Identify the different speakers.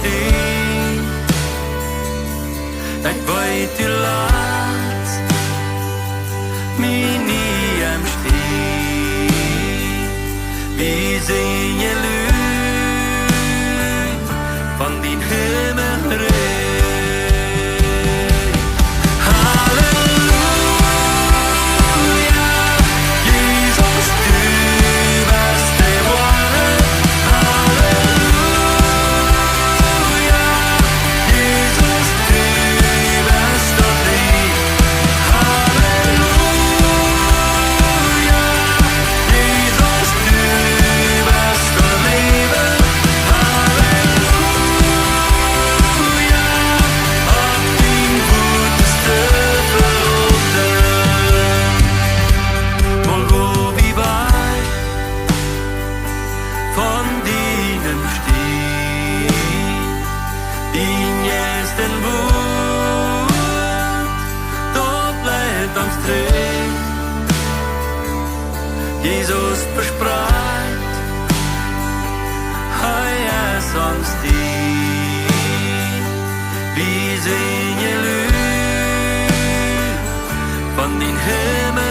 Speaker 1: steht. Ich weet, du laatst mich nie am Stehen. Wie sehen je Lüt von den Himmel rein. Jesus verspreit, hij is ons dien. Wie sehen je Lüt von den Himmel